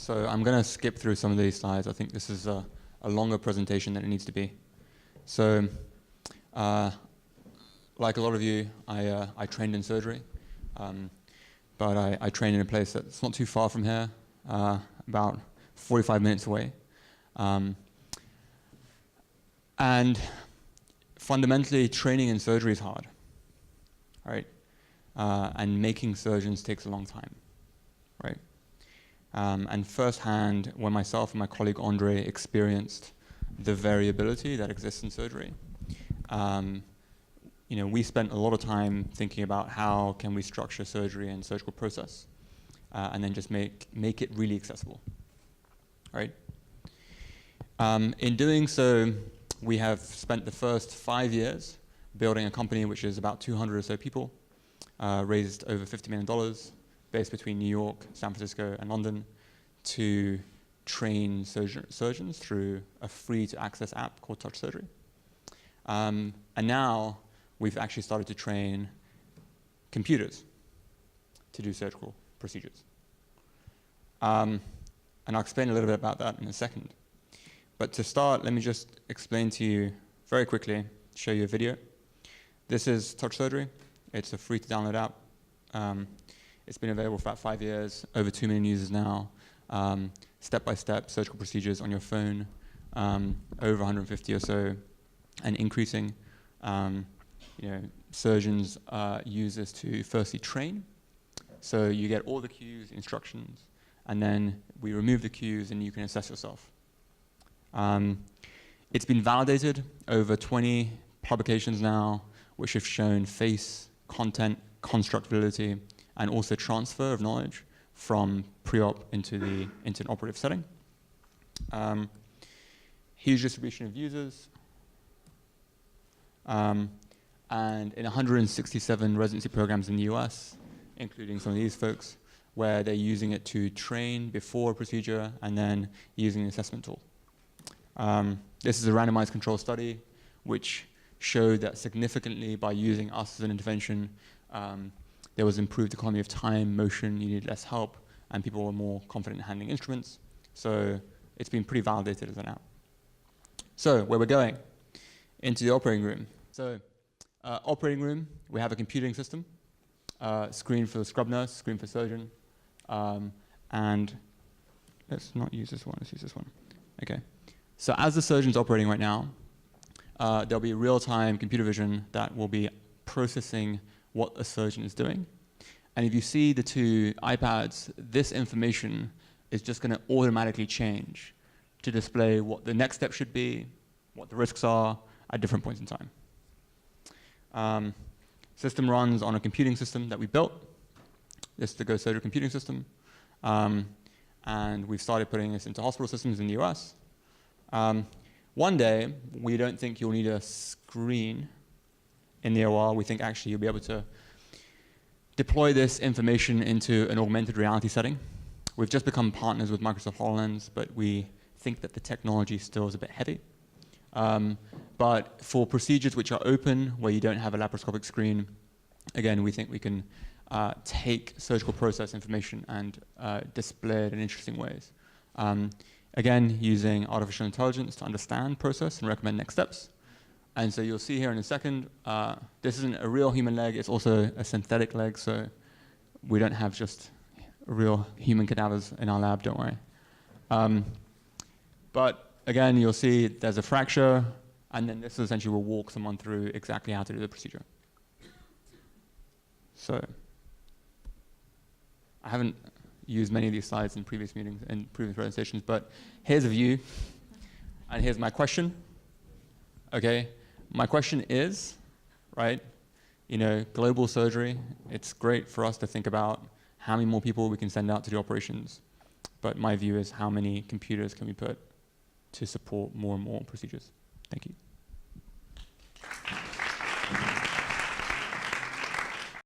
So I'm going to skip through some of these slides. I think this is a longer presentation than it needs to be. So like a lot of you, I trained in surgery, but I trained in a place that's not too far from here, about 45 minutes away. And fundamentally, training in surgery is hard, right? And making surgeons takes a long time, right? And firsthand, when myself and my colleague Andre experienced the variability that exists in surgery, we spent a lot of time thinking about how can we structure surgery and surgical process, and then just make it really accessible, right? In doing so, we have spent the first 5 years building a company which is about 200 or so people, raised over $50 million, based between New York, San Francisco, and London, to train surgeons through a free-to-access app called Touch Surgery. And now we've actually started to train computers to do surgical procedures. And I'll explain a little bit about that in a second. But to start, let me just explain to you very quickly, show you a video. This is Touch Surgery. It's a free-to-download app. It's been available for about 5 years, over 2 million users now. Step-by-step surgical procedures on your phone, over 150 or so, and increasing. Surgeons use this to firstly train. So you get all the cues, instructions, and then we remove the cues and you can assess yourself. It's been validated over 20 publications now, which have shown face, content, constructability, and also transfer of knowledge from pre-op into an operative setting. Huge distribution of users. And in 167 residency programs in the US, including some of these folks, where they're using it to train before a procedure and then using an assessment tool. This is a randomized control study which showed that significantly by using us as an intervention, there was improved economy of time, motion, you needed less help, and people were more confident in handling instruments. So it's been pretty validated as an app. So where we're going? Into the operating room. So operating room, we have a computing system, screen for the scrub nurse, screen for surgeon, and let's not use this one, let's use this one. Okay. So as the surgeon's operating right now, there'll be real-time computer vision that will be processing what a surgeon is doing. And if you see the two iPads, this information is just going to automatically change to display what the next step should be, what the risks are at different points in time. System runs on a computing system that we built. This is the Go Surgery computing system. And we've started putting this into hospital systems in the US. One day, we don't think you'll need a screen in the OR. We think actually you'll be able to deploy this information into an augmented reality setting. We've just become partners with Microsoft HoloLens, but we think that the technology still is a bit heavy. But for procedures which are open, where you don't have a laparoscopic screen, again, we think we can take surgical process information and display it in interesting ways. Again, using artificial intelligence to understand process and recommend next steps. And so you'll see here in a second, this isn't a real human leg, it's also a synthetic leg, so we don't have just real human cadavers in our lab, don't worry. But again, you'll see there's a fracture, and then this essentially will walk someone through exactly how to do the procedure. So I haven't used many of these slides in previous meetings and previous presentations, but here's a view, and here's my question. Okay, my question is, right, global surgery, it's great for us to think about how many more people we can send out to do operations, but my view is how many computers can we put to support more and more procedures. Thank you.